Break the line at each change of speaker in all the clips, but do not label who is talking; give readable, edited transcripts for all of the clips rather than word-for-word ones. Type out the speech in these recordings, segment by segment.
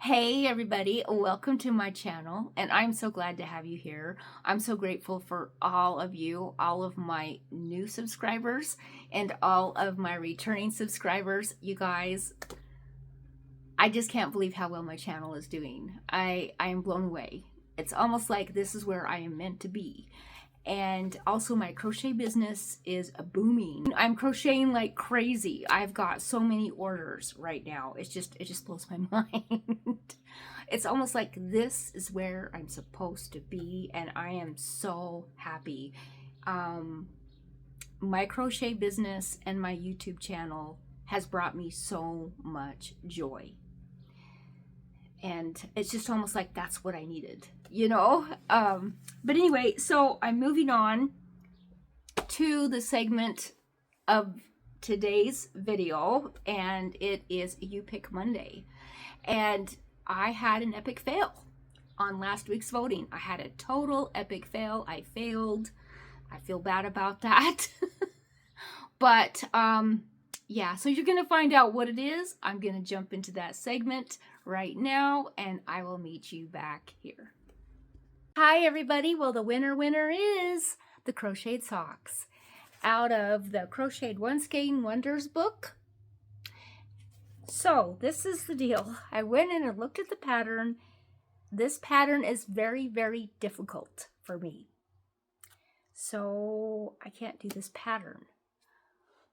Hey everybody, welcome to my channel, and I'm so glad to have you here. I'm so grateful for all of you, all of my new subscribers, and all of my returning subscribers. You guys, I just can't believe how well my channel is doing. I am blown away. It's almost like this is where I am meant to be. And also my crochet business is booming. I'm crocheting like crazy. I've got so many orders right now. It just blows my mind. It's almost like this is where I'm supposed to be, and I am so happy. My crochet business and my YouTube channel has brought me so much joy. And it's just almost like that's what I needed, you know? But anyway, so I'm moving on to the segment of today's video, and it is You Pick Monday. And I had an epic fail on last week's voting. I had a total epic fail. I failed. I feel bad about that. But yeah, so you're going to find out what it is. I'm going to jump into that segment right now, and I will meet you back here. Hi, everybody. Well, the winner is the crocheted socks out of the Crocheted One Skein Wonders book. So this is the deal. I went in and looked at the pattern. This pattern is very, very difficult for me. So I can't do this pattern.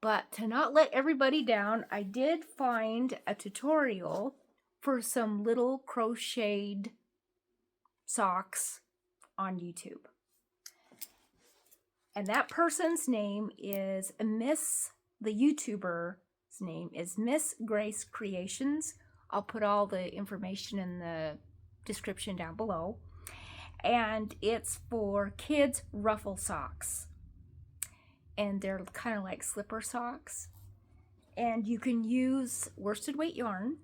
But to not let everybody down, I did find a tutorial for some little crocheted socks on YouTube. And that person's name is the YouTuber's name is Miss Grace Creations. I'll put all the information in the description down below. And it's for kids' ruffle socks. And they're kind of like slipper socks. And you can use worsted weight yarn.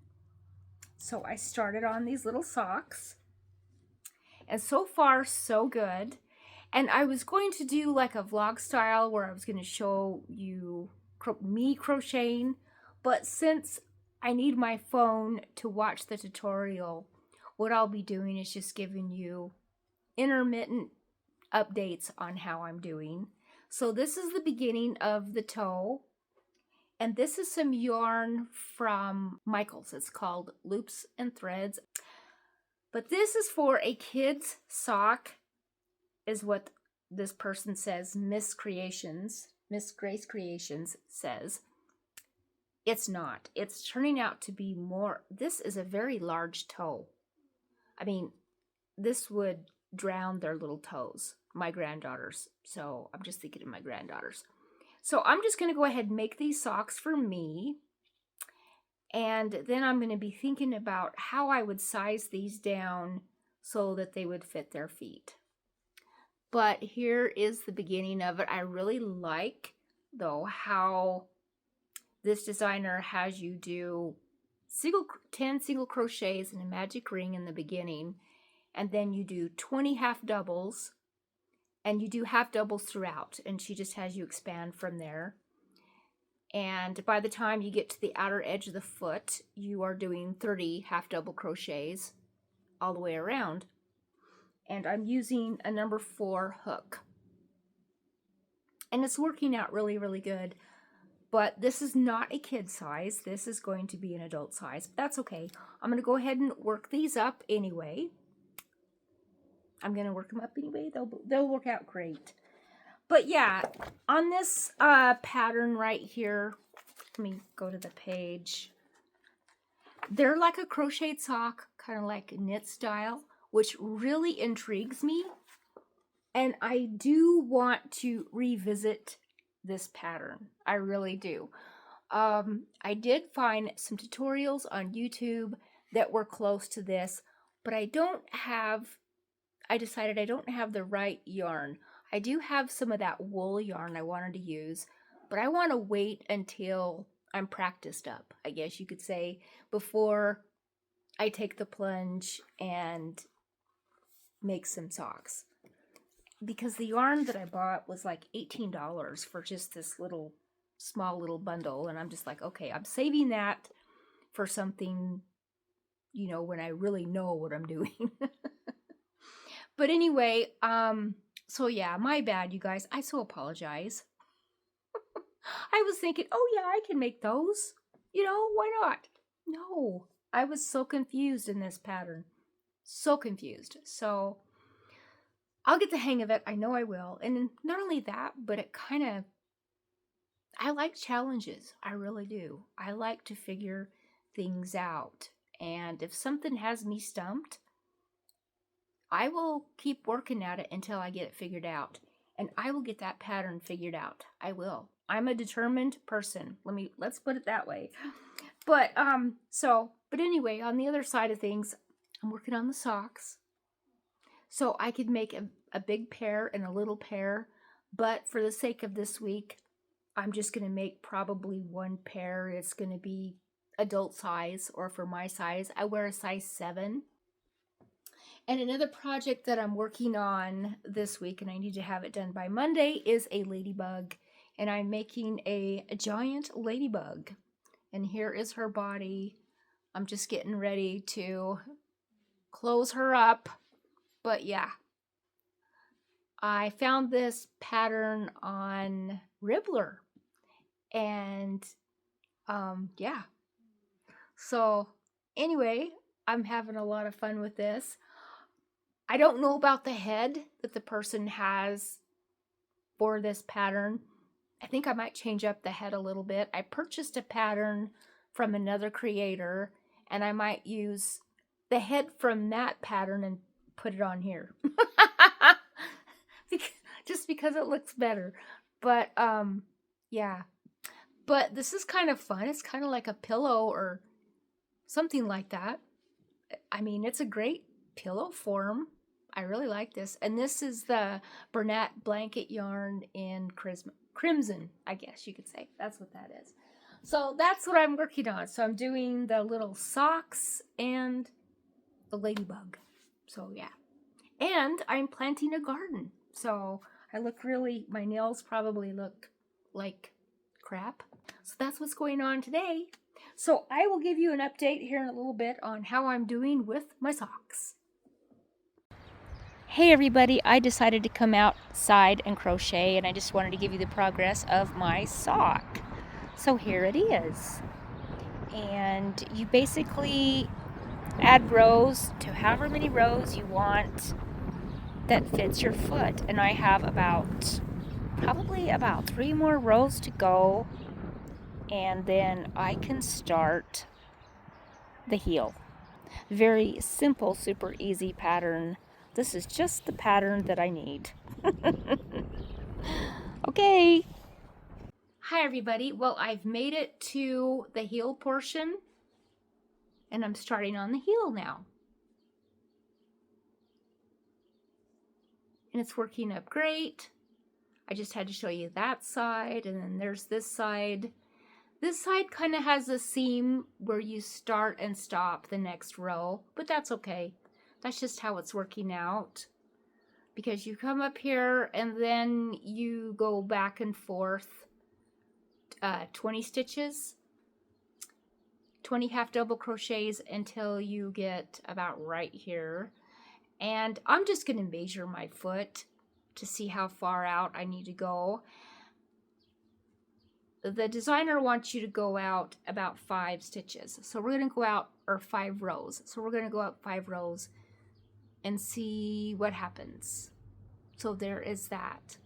So I started on these little socks. And so far, so good. And I was going to do like a vlog style where I was going to show you me crocheting. But since I need my phone to watch the tutorial, what I'll be doing is just giving you intermittent updates on how I'm doing. So this is the beginning of the toe. And this is some yarn from Michaels. It's called Loops and Threads. But this is for a kid's sock, is what this person says, Miss Grace Creations says. It's not. It's turning out to be more. This is a very large toe. I mean, this would drown their little toes, my granddaughters. So I'm just thinking of my granddaughters. So I'm just going to go ahead and make these socks for me. And then I'm going to be thinking about how I would size these down so that they would fit their feet. But here is the beginning of it. I really like, though, how this designer has you do 10 single crochets and a magic ring in the beginning. And then you do 20 half doubles. And you do half doubles throughout. And she just has you expand from there. And by the time you get to the outer edge of the foot, you are doing 30 half double crochets all the way around. And I'm using a number 4 hook. And it's working out really, really good. But this is not a kid size. This is going to be an adult size. But that's okay. I'm going to go ahead and work these up anyway. I'm going to work them up anyway. They'll work out great. But yeah, on this pattern right here, let me go to the page. They're like a crocheted sock, kind of like knit style, which really intrigues me. And I do want to revisit this pattern. I really do. I did find some tutorials on YouTube that were close to this, but I decided I don't have the right yarn. I do have some of that wool yarn I wanted to use, but I want to wait until I'm practiced up, I guess you could say, before I take the plunge and make some socks. Because the yarn that I bought was like $18 for just this small little bundle, and I'm just like, okay, I'm saving that for something you know, when I really know what I'm doing. But anyway, so yeah, my bad, you guys. I so apologize. I was thinking, oh yeah, I can make those. You know, why not? No, I was so confused in this pattern. So confused. So I'll get the hang of it. I know I will. And not only that, but it kind of, I like challenges. I really do. I like to figure things out. And if something has me stumped, I will keep working at it until I get it figured out. And I will get that pattern figured out. I will. I'm a determined person. Let's put it that way. But but anyway, on the other side of things, I'm working on the socks. So I could make a big pair and a little pair, but for the sake of this week, I'm just going to make probably one pair. It's going to be adult size, or for my size, I wear a size 7. And another project that I'm working on this week, and I need to have it done by Monday, is a ladybug. And I'm making a giant ladybug. And here is her body. I'm just getting ready to close her up. But yeah, I found this pattern on Ribbler. And yeah. So anyway, I'm having a lot of fun with this. I don't know about the head that the person has for this pattern. I think I might change up the head a little bit. I purchased a pattern from another creator, and I might use the head from that pattern and put it on here. Just because it looks better. But yeah. But this is kind of fun. It's kind of like a pillow or something like that. I mean, it's a great pillow form. I really like this. And this is the Bernat blanket yarn in crimson, I guess you could say. That's what that is. So that's what I'm working on. So I'm doing the little socks and the ladybug. So yeah. And I'm planting a garden. So I look really, my nails probably look like crap. So that's what's going on today. So I will give you an update here in a little bit on how I'm doing with my socks. Hey everybody, I decided to come outside and crochet, and I just wanted to give you the progress of my sock. So here it is. And you basically add rows to however many rows you want that fits your foot. And I have probably about 3 more rows to go, and then I can start the heel. Very simple, super easy pattern. This is just the pattern that I need. Okay. Hi everybody. Well, I've made it to the heel portion, and I'm starting on the heel now. And it's working up great. I just had to show you that side, and then there's this side. This side kind of has a seam where you start and stop the next row, but that's okay. That's just how it's working out. Because you come up here and then you go back and forth 20 stitches, 20 half double crochets until you get about right here. And I'm just going to measure my foot to see how far out I need to go. The designer wants you to go out about 5 stitches. So we're going to go out, or 5 rows. So we're going to go out 5 rows and see what happens. So there is that.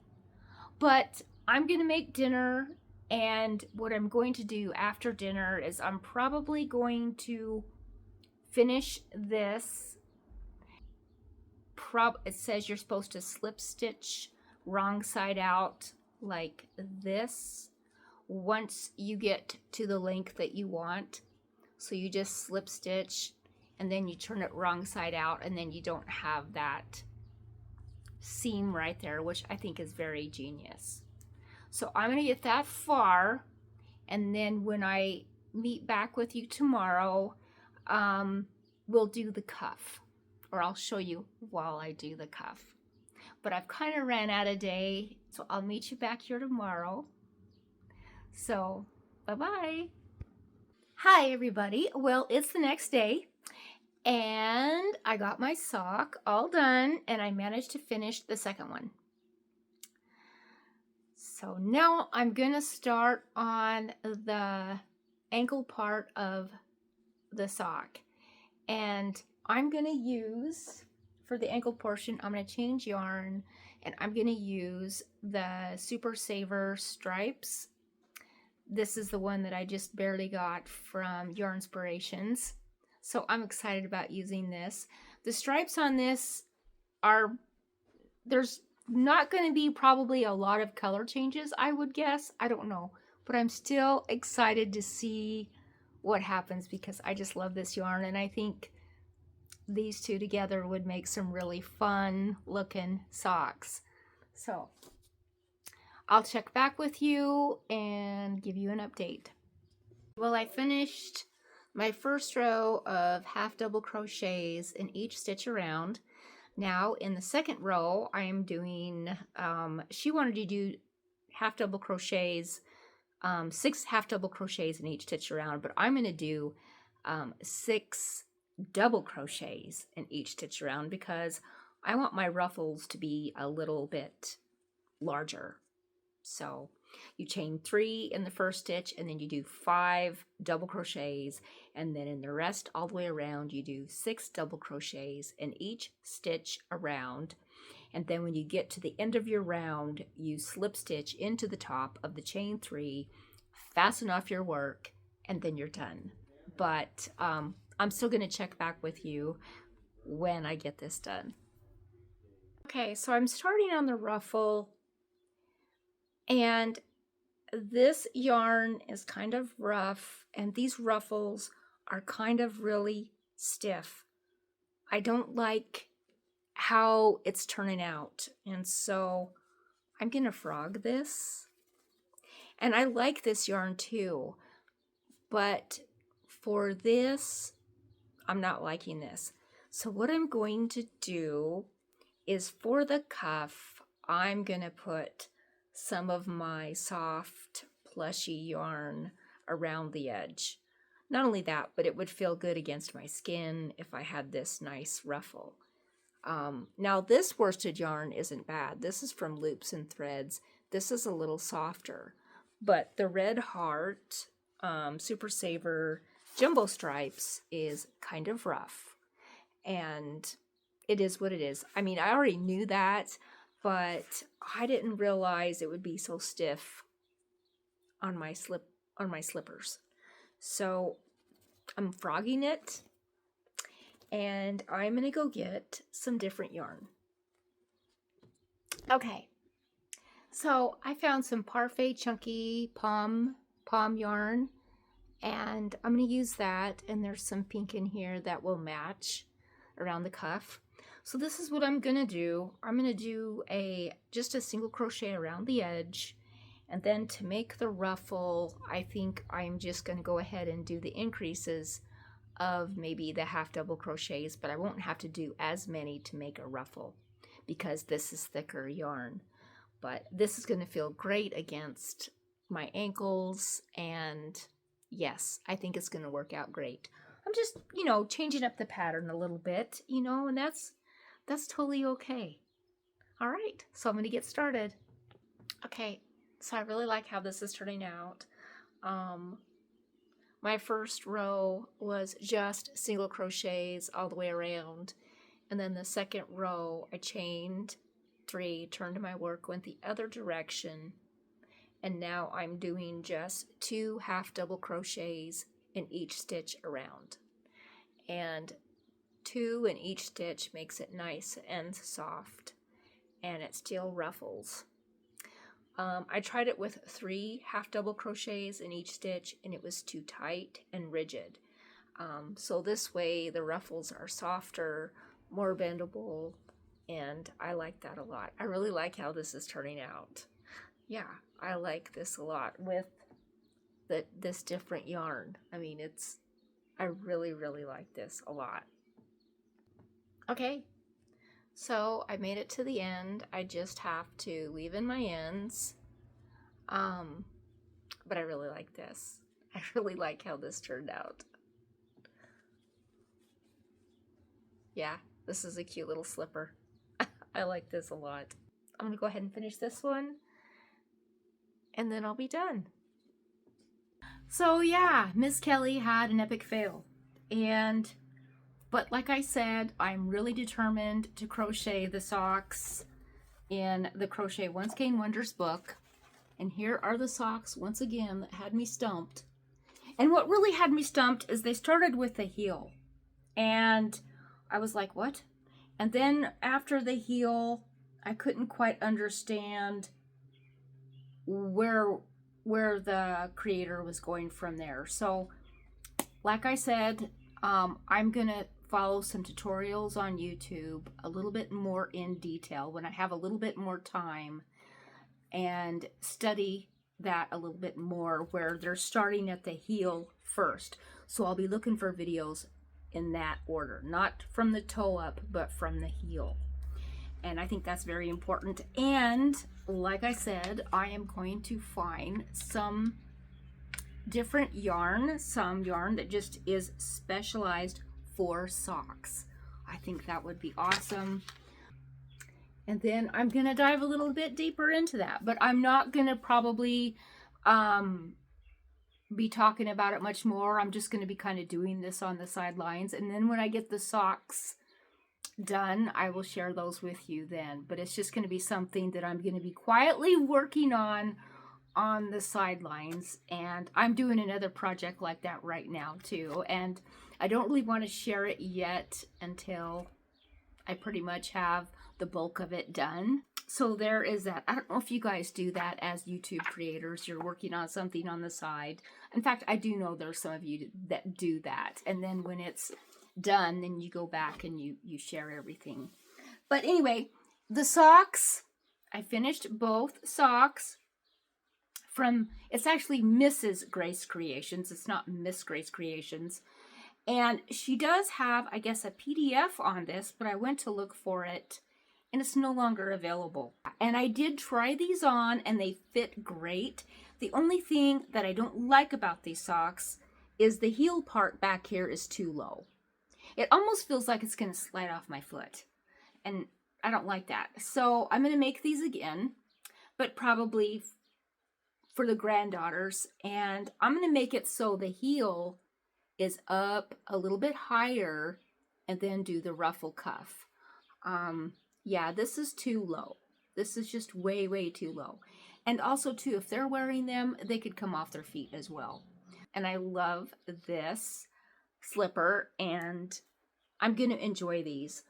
But I'm going to make dinner, and what I'm going to do after dinner is I'm probably going to finish this. It says you're supposed to slip stitch wrong side out like this once you get to the length that you want. So you just slip stitch and then you turn it wrong side out, and then you don't have that seam right there, which I think is very genius. So I'm going to get that far, and then when I meet back with you tomorrow, we'll do the cuff, or I'll show you while I do the cuff. But I've kind of ran out of day, so I'll meet you back here tomorrow. So bye-bye. Hi everybody. Well, it's the next day, And I got my sock all done, and I managed to finish the second one. So now I'm gonna start on the ankle part of the sock, and I'm gonna use, for the ankle portion, I'm gonna change yarn, and I'm gonna use the Super Saver stripes. This is the one that I just barely got from Yarnspirations, so I'm excited about using this. The stripes on this are, there's not going to be probably a lot of color changes, I would guess. I don't know, but I'm still excited to see what happens because I just love this yarn, and I think these two together would make some really fun looking socks. So I'll check back with you and give you an update. Well, I finished my first row of half double crochets in each stitch around. Now in the second row, I am doing, she wanted to do half double crochets, 6 half double crochets in each stitch around, but I'm going to do 6 double crochets in each stitch around because I want my ruffles to be a little bit larger. So you chain 3 in the first stitch, and then you do 5 double crochets, and then in the rest all the way around you do 6 double crochets in each stitch around. And then when you get to the end of your round, you slip stitch into the top of the chain 3, fasten off your work, and then you're done. But I'm still going to check back with you when I get this done. Okay, so I'm starting on the ruffle, and this yarn is kind of rough, and these ruffles are kind of really stiff. I don't like how it's turning out, and so I'm gonna frog this. And I like this yarn too, but for this, I'm not liking this. So what I'm going to do is, for the cuff, I'm gonna put some of my soft plushy yarn around the edge. Not only that, but it would feel good against my skin if I had this nice ruffle. Now this worsted yarn isn't bad. This is from Loops and Threads. This is a little softer, but the Red Heart Super Saver Jumbo Stripes is kind of rough, and it is what it is. I mean, I already knew that, but I didn't realize it would be so stiff on my slippers. So I'm frogging it, and I'm gonna go get some different yarn. Okay, so I found some Parfait Chunky pom yarn, and I'm gonna use that, and there's some pink in here that will match around the cuff. So this is what I'm gonna do. I'm gonna do just a single crochet around the edge, and then to make the ruffle, I think I'm just gonna go ahead and do the increases of maybe the half double crochets, but I won't have to do as many to make a ruffle because this is thicker yarn. But this is gonna feel great against my ankles, and yes, I think it's gonna work out great. I'm just, changing up the pattern a little bit, and that's totally okay. All right, so I'm gonna get started. Okay, so I really like how this is turning out. My first row was just single crochets all the way around, and then the second row I chained 3, turned my work, went the other direction, and now I'm doing just 2 half double crochets in each stitch around, and 2 in each stitch makes it nice and soft, and it still ruffles. I tried it with 3 half double crochets in each stitch, and it was too tight and rigid. So this way the ruffles are softer, more bendable, and I like that a lot. I really like how this is turning out. Yeah, I like this a lot with this different yarn. I mean, I really, really like this a lot. Okay, so I made it to the end. I just have to weave in my ends. But I really like this. I really like how this turned out. Yeah, this is a cute little slipper. I like this a lot. I'm gonna go ahead and finish this one, and then I'll be done. So yeah, Miss Kelly had an epic fail. But like I said, I'm really determined to crochet the socks in the Crochet Once Cane Wonders book. And here are the socks, once again, that had me stumped. And what really had me stumped is they started with the heel. And I was like, what? And then after the heel, I couldn't quite understand where the creator was going from there. So, like I said, I'm going to follow some tutorials on YouTube a little bit more in detail when I have a little bit more time and study that a little bit more where they're starting at the heel first. So I'll be looking for videos in that order, not from the toe up, but from the heel. And I think that's very important. And like I said, I am going to find some different yarn, some yarn that just is specialized for socks. I think that would be awesome. And then I'm gonna dive a little bit deeper into that, but I'm not gonna probably be talking about it much more. I'm just gonna be kind of doing this on the sidelines, and then when I get the socks done, I will share those with you then. But it's just gonna be something that I'm gonna be quietly working on the sidelines, and I'm doing another project like that right now too, and I don't really want to share it yet until I pretty much have the bulk of it done. So there is that. I don't know if you guys do that as YouTube creators. You're working on something on the side. In fact, I do know there's some of you that do that, and then when it's done, then you go back and you share everything. But anyway, the socks, I finished both socks from, it's actually Mrs. Grace Creations. It's not Miss Grace Creations. And she does have, I guess, a PDF on this, but I went to look for it and it's no longer available. And I did try these on and they fit great. The only thing that I don't like about these socks is the heel part back here is too low. It almost feels like it's going to slide off my foot. And I don't like that. So I'm going to make these again, but probably for the granddaughters. And I'm going to make it so the heel is up a little bit higher and then do the ruffle cuff. Yeah, this is too low. This is just way, way too low. And also too, if they're wearing them, they could come off their feet as well. And I love this slipper, and I'm going to enjoy these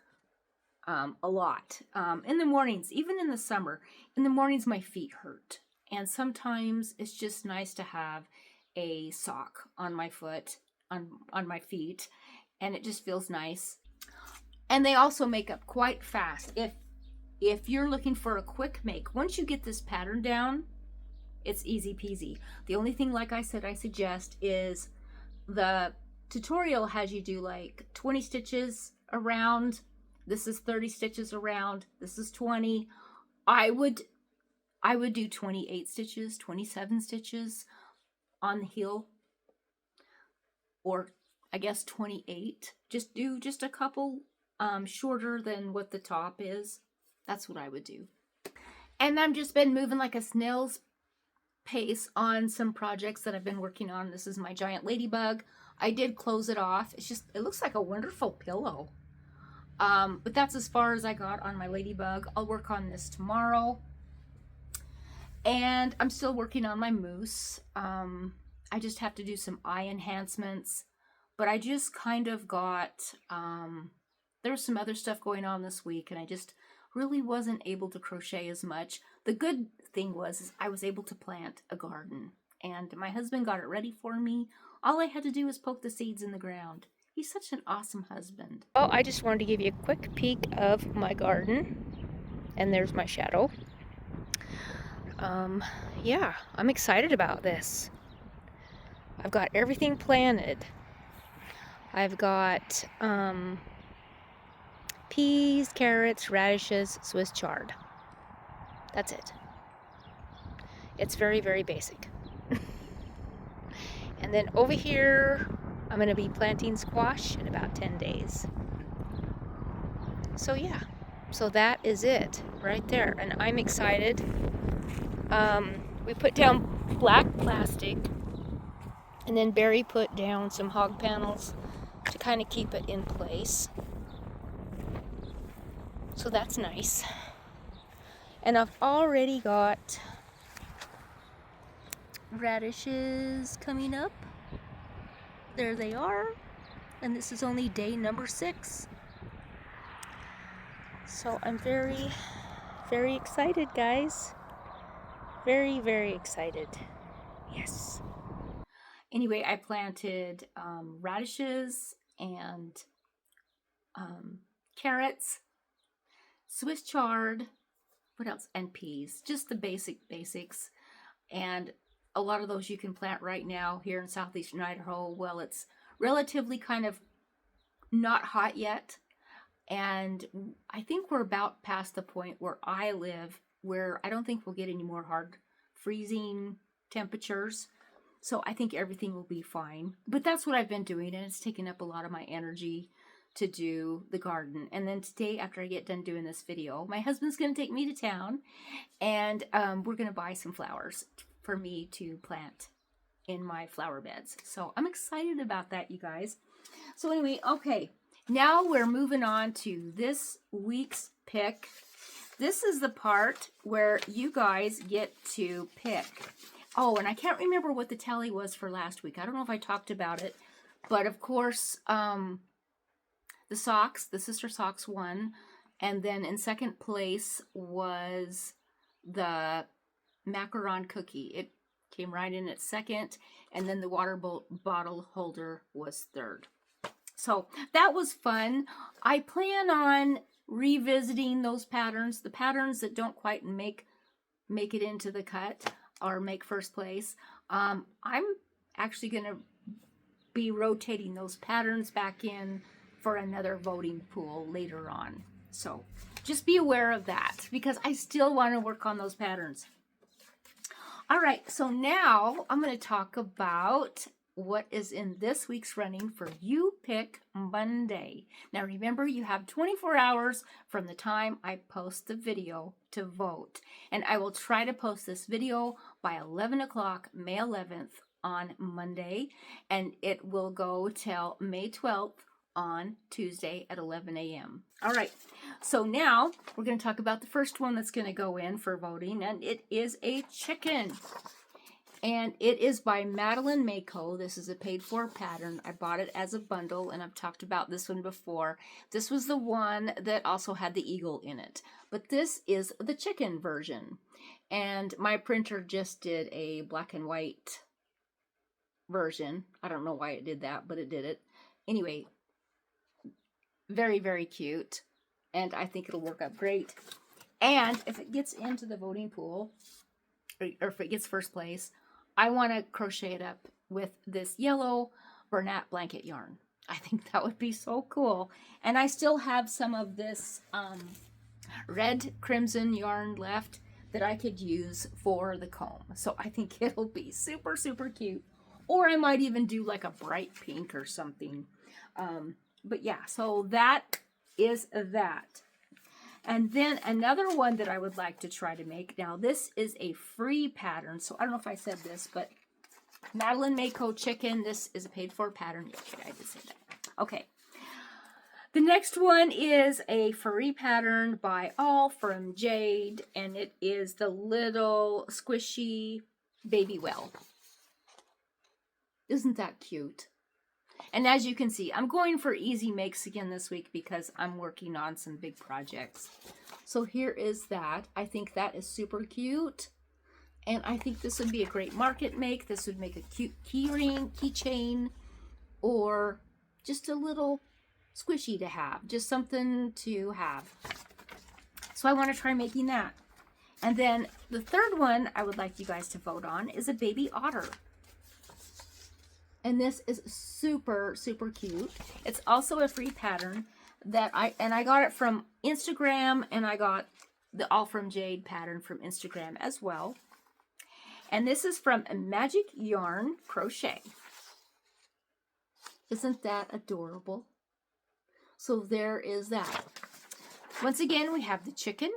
a lot. In the mornings, even in the summer, in the mornings my feet hurt. And sometimes it's just nice to have a sock on my foot, on my feet, and it just feels nice. And they also make up quite fast. If you're looking for a quick make, once you get this pattern down, it's easy peasy. The only thing, like I said, I suggest is the tutorial has you do like 20 stitches around. This is 30 stitches around. This is 20. I would do 28 stitches, 27 stitches on the heel, or I guess 28. Just do just a couple shorter than what the top is. That's what I would do. And I've just been moving like a snail's pace on some projects that I've been working on. This is my giant ladybug. I did close it off. It looks like a wonderful pillow. But that's as far as I got on my ladybug. I'll work on this tomorrow. And I'm still working on my moose. I just have to do some eye enhancements. But I just kind of got, there's some other stuff going on this week, and I just really wasn't able to crochet as much. The good thing is I was able to plant a garden, and my husband got it ready for me. All I had to do was poke the seeds in the ground. He's such an awesome husband. Well, I just wanted to give you a quick peek of my garden, and there's my shadow. Yeah, I'm excited about this. I've got everything planted. I've got peas, carrots, radishes, Swiss chard. That's it. It's very, very basic. And then over here, I'm going to be planting squash in about 10 days. So yeah, so that is it right there, and I'm excited. We put down black plastic, and then Barry put down some hog panels to kind of keep it in place. So that's nice. And I've already got radishes coming up. There they are. And this is only day number 6. So I'm very, very excited, guys. Very, very excited. Yes. Anyway, I planted radishes and carrots, Swiss chard, what else? And peas. Just the basics. And a lot of those you can plant right now here in southeastern Idaho. Well, it's relatively kind of not hot yet. And I think we're about past the point where I live where I don't think we'll get any more hard freezing temperatures. So I think everything will be fine. But that's what I've been doing, and it's taken up a lot of my energy to do the garden. And then today, after I get done doing this video, my husband's going to take me to town, and we're going to buy some flowers for me to plant in my flower beds. So I'm excited about that, you guys. So anyway, okay, now we're moving on to this week's pick. This is the part where you guys get to pick. Oh, and I can't remember what the tally was for last week. I don't know if I talked about it, but of course, the sister socks won, and then in second place was the macaron cookie. It came right in at second, and then the water bottle holder was third. So that was fun. I plan on revisiting those patterns, the patterns that don't quite make it into the cut or make first place. I'm actually going to be rotating those patterns back in for another voting pool later on. So just be aware of that, because I still want to work on those patterns. All right, so now I'm going to talk about what is in this week's running for You Pick Monday. Now remember, you have 24 hours from the time I post the video to vote. And I will try to post this video by 11 o'clock, May 11th on Monday. And it will go till May 12th on Tuesday at 11 a.m. All right, so now we're going to talk about the first one that's going to go in for voting, and it is a chicken. And it is by Madeline Mako. This is a paid-for pattern. I bought it as a bundle, and I've talked about this one before. This was the one that also had the eagle in it. But this is the chicken version. And my printer just did a black and white version. I don't know why it did that, but it did it. Anyway, very, very cute. And I think it'll work out great. And if it gets into the voting pool, or if it gets first place, I want to crochet it up with this yellow Bernat blanket yarn. I think that would be so cool. And I still have some of this red crimson yarn left that I could use for the comb. So I think it'll be super, super cute. Or I might even do like a bright pink or something. But yeah, so that is that. And then another one that I would like to try to make. Now, this is a free pattern. So I don't know if I said this, but Madeline Mako Chicken. This is a paid-for pattern. Okay, I did say that. Okay. The next one is a free pattern by All from Jade. And it is the little squishy baby well. Isn't that cute? And as you can see, I'm going for easy makes again this week because I'm working on some big projects. So here is that. I think that is super cute. And I think this would be a great market make. This would make a cute key ring, keychain, or just a little squishy to have. Just something to have. So I want to try making that. And then the third one I would like you guys to vote on is a baby otter. And this is super, super cute. It's also a free pattern that I got it from Instagram, and I got the All from Jade pattern from Instagram as well. And this is from Magic Yarn Crochet. Isn't that adorable? So there is that. Once again, we have The Chicken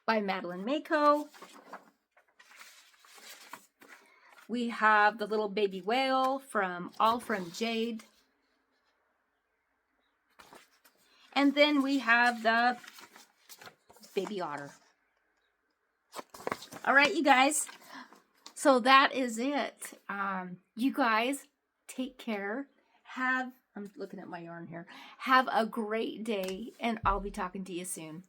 by Madeline Mako. We have The Little Baby Whale all from Jade. And then we have the Baby Otter. All right, you guys. So that is it. You guys take care. I'm looking at my yarn here. Have a great day, and I'll be talking to you soon.